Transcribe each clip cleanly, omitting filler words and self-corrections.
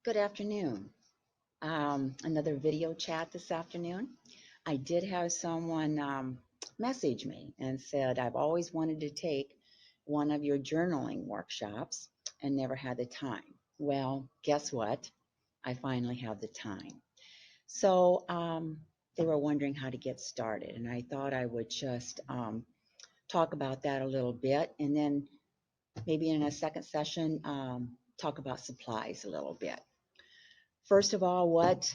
Good afternoon. Another video chat this afternoon. I did have someone message me and said, I've always wanted to take one of your journaling workshops and never had the time. Well, guess what? I finally have the time. So they were wondering how to get started, and I thought I would just talk about that a little bit, and then maybe in a second session, talk about supplies a little bit. First of all, what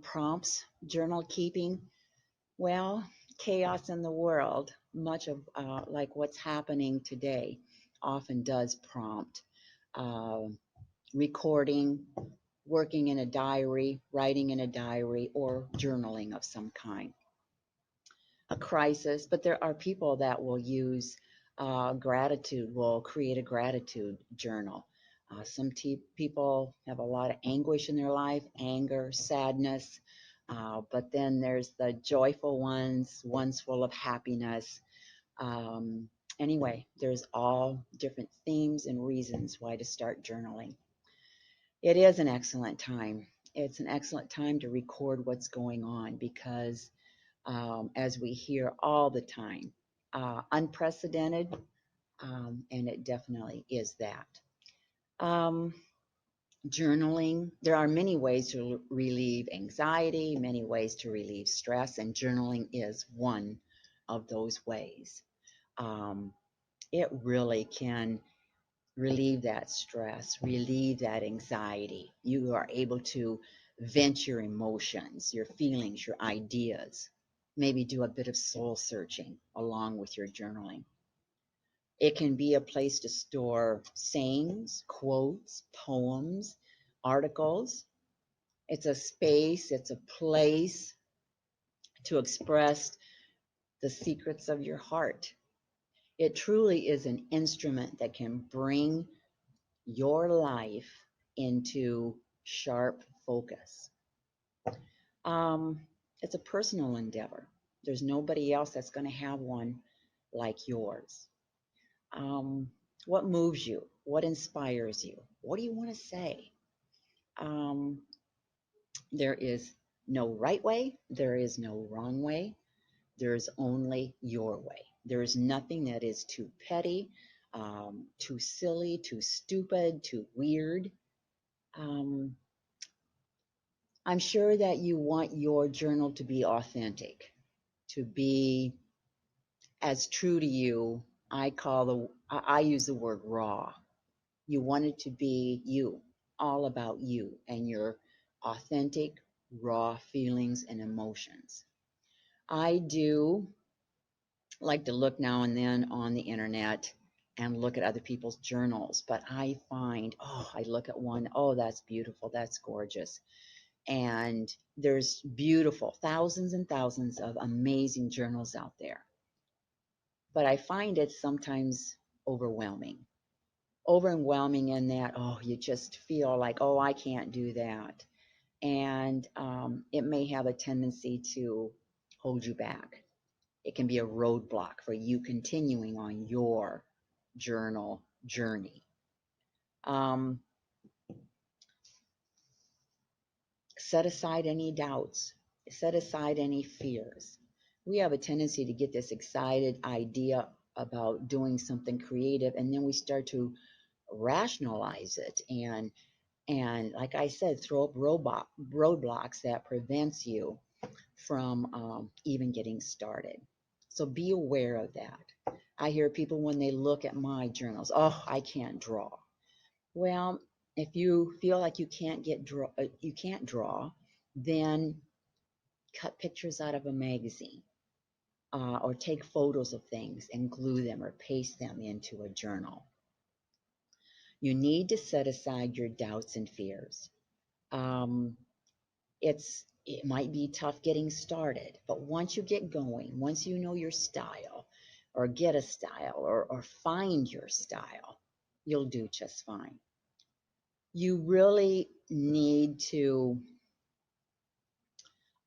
prompts journal keeping? Well, chaos in the world, much of like what's happening today, often does prompt uh, recording, working in a diary, writing in a diary, or journaling of some kind. A crisis, but there are people that will use gratitude, will create a gratitude journal. People have a lot of anguish in their life, anger, sadness, but then there's the joyful ones full of happiness. Um, anyway, there's all different themes and reasons why to start journaling. It is an excellent time. It's an excellent time to record what's going on because as we hear all the time. Unprecedented, and it definitely is that. Um, Journaling, there are many ways to relieve anxiety, many ways to relieve stress, and journaling is one of those ways. Um, it really can relieve that stress, relieve that anxiety. You are able to vent your emotions, your feelings, your ideas. Maybe do a bit of soul searching along with your journaling. It can be a place to store sayings, quotes, poems, articles. It's a space, it's a place to express the secrets of your heart. It truly is an instrument that can bring your life into sharp focus. It's a personal endeavor. There's nobody else that's going to have one like yours. Um, what moves you? What inspires you? What do you want to say? Um, there is no right way. There is no wrong way. There is only your way. There is nothing that is too petty, too silly, too stupid, too weird. Um, I'm sure that you want your journal to be authentic, to be as true to you. I use the word raw. You want it to be you, all about you and your authentic, raw feelings and emotions. I do like to look now and then on the internet and look at other people's journals, but I find, I look at one, that's beautiful, that's gorgeous. And there's beautiful, thousands and thousands of amazing journals out there. But I find it sometimes overwhelming. Overwhelming in that, you just feel like, I can't do that. And it may have a tendency to hold you back. It can be a roadblock for you continuing on your journal journey. Um, Set aside any doubts, set aside any fears. We have a tendency to get this excited idea about doing something creative, and then we start to rationalize it and like I said, throw up roadblocks that prevents you from even getting started. So be aware of that. I hear people when they look at my journals, I can't draw. Well, if you feel like you can't draw, then cut pictures out of a magazine, or take photos of things and glue them or paste them into a journal. You need to set aside your doubts and fears. Um, it might be tough getting started, but once you get going, once you know your style, or get a style, or find your style, you'll do just fine. You really need to,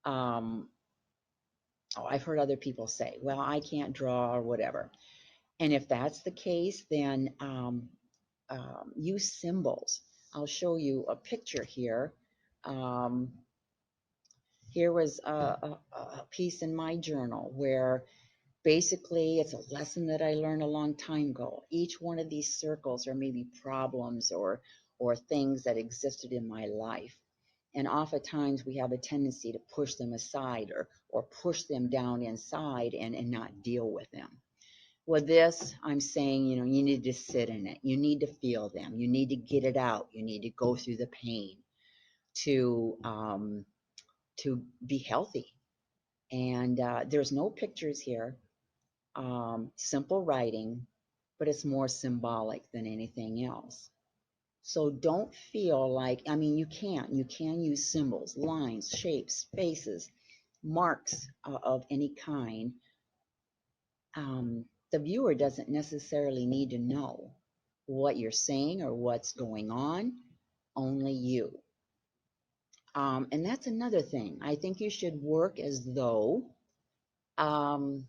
um, I've heard other people say, well, I can't draw or whatever. And if that's the case, then use symbols. I'll show you a picture here. Um, Here was a piece in my journal where basically it's a lesson that I learned a long time ago. Each one of these circles are maybe problems or things that existed in my life. And oftentimes we have a tendency to push them aside or push them down inside and not deal with them. With this, I'm saying, you need to sit in it. You need to feel them. You need to get it out. You need to go through the pain to to be healthy. And there's no pictures here, simple writing, but it's more symbolic than anything else. So don't feel like, I mean, you can use symbols, lines, shapes, faces, marks of any kind. The viewer doesn't necessarily need to know what you're saying or what's going on, only you. And that's another thing. I think you should work as though um,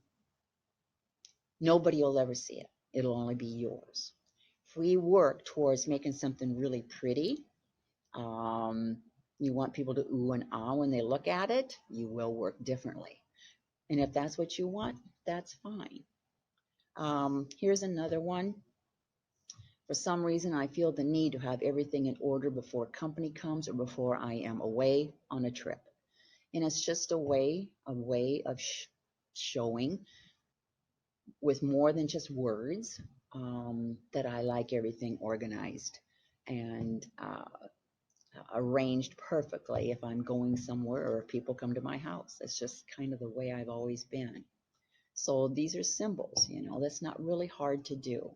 nobody will ever see it. It'll only be yours. If we work towards making something really pretty, um, you want people to ooh and ah when they look at it, you will work differently. And if that's what you want, that's fine. Here's another one. For some reason, I feel the need to have everything in order before company comes or before I am away on a trip. And it's just a way of showing with more than just words, that I like everything organized and arranged perfectly if I'm going somewhere or if people come to my house. It's just kind of the way I've always been. So these are symbols, that's not really hard to do.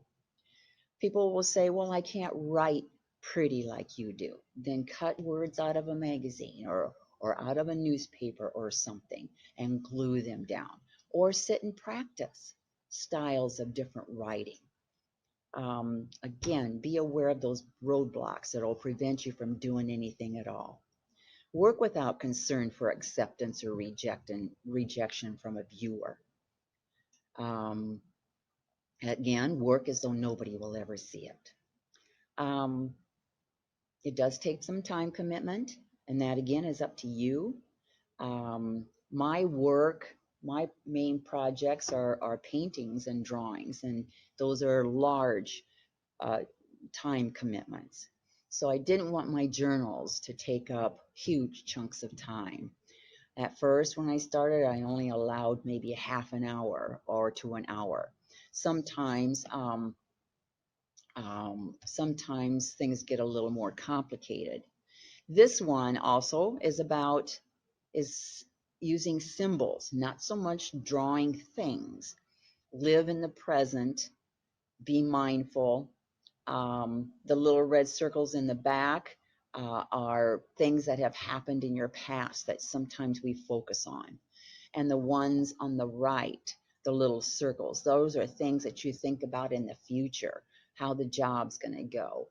People will say, well, I can't write pretty like you do. Then cut words out of a magazine or out of a newspaper or something and glue them down. Or sit and practice styles of different writing. Again, be aware of those roadblocks that will prevent you from doing anything at all. Work without concern for acceptance or rejection from a viewer. Um, Again, work as though nobody will ever see it. Um, it does take some time commitment, and that again is up to you. My work, my main projects are paintings and drawings, and those are large uh, time commitments. So I didn't want my journals to take up huge chunks of time. At first, when I started, I only allowed maybe a half an hour or to an hour. Sometimes, sometimes things get a little more complicated. This one also is using symbols, not so much drawing things. Live in the present, be mindful. The little red circles in the back are things that have happened in your past that sometimes we focus on. And the ones on the right, the little circles, those are things that you think about in the future, how the job's going to go,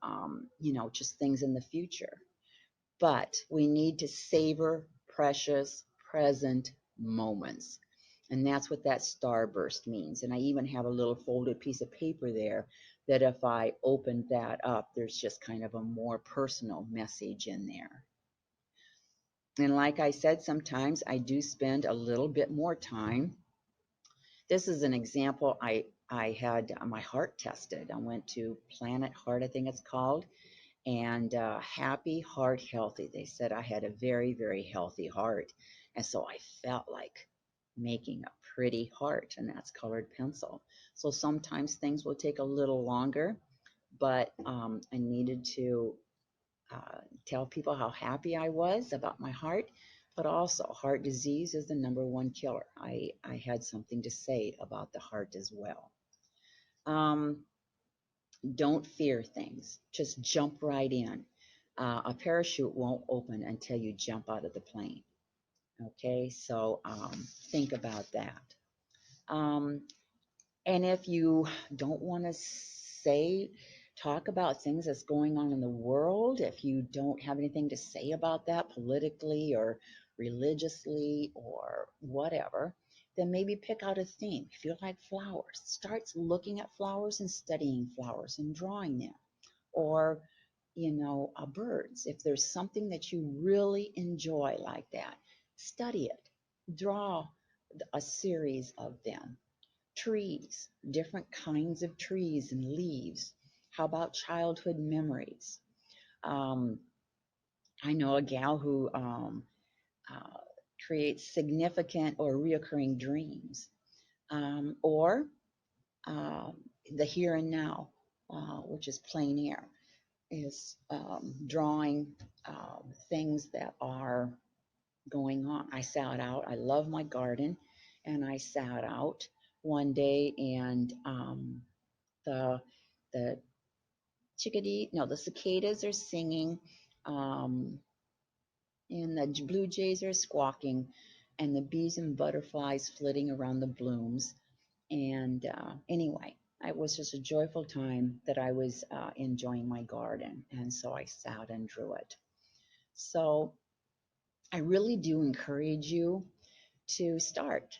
just things in the future. But we need to savor precious present moments. And that's what that starburst means. And I even have a little folded piece of paper there that if I opened that up, there's just kind of a more personal message in there. And like I said, sometimes I do spend a little bit more time. This is an example. I had my heart tested. I went to Planet Heart, I think it's called, and happy, heart, healthy. They said I had a very, very healthy heart. And so I felt like making a pretty heart, and that's colored pencil. So sometimes things will take a little longer, but I needed to tell people how happy I was about my heart. But also, heart disease is the #1 killer. I had something to say about the heart as well. Um, don't fear things, just jump right in. A parachute won't open until you jump out of the plane. Okay, so think about that. Um, and if you don't want to talk about things that's going on in the world, if you don't have anything to say about that politically or religiously or whatever, then maybe pick out a theme. If you like flowers, start looking at flowers and studying flowers and drawing them. Or birds. If there's something that you really enjoy like that, study it. Draw a series of them. Trees, different kinds of trees and leaves. How about childhood memories? Um, I know a gal who uh, creates significant or reoccurring dreams, or um, the here and now, which is plein air, is drawing things that are going on. I sat out. I love my garden, and I sat out one day, and the the chickadee, no, the cicadas are singing, um, and the blue jays are squawking, and the bees and butterflies flitting around the blooms. And anyway, it was just a joyful time that I was enjoying my garden, and so I sat and drew it. So I really do encourage you to start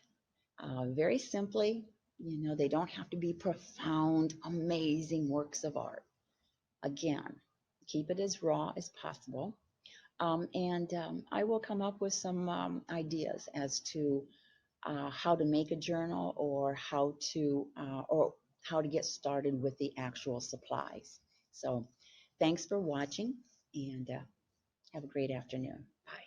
very simply. They don't have to be profound, amazing works of art. Again, keep it as raw as possible. And I will come up with some ideas as to how to make a journal, or how to get started with the actual supplies. So thanks for watching, and have a great afternoon. Bye.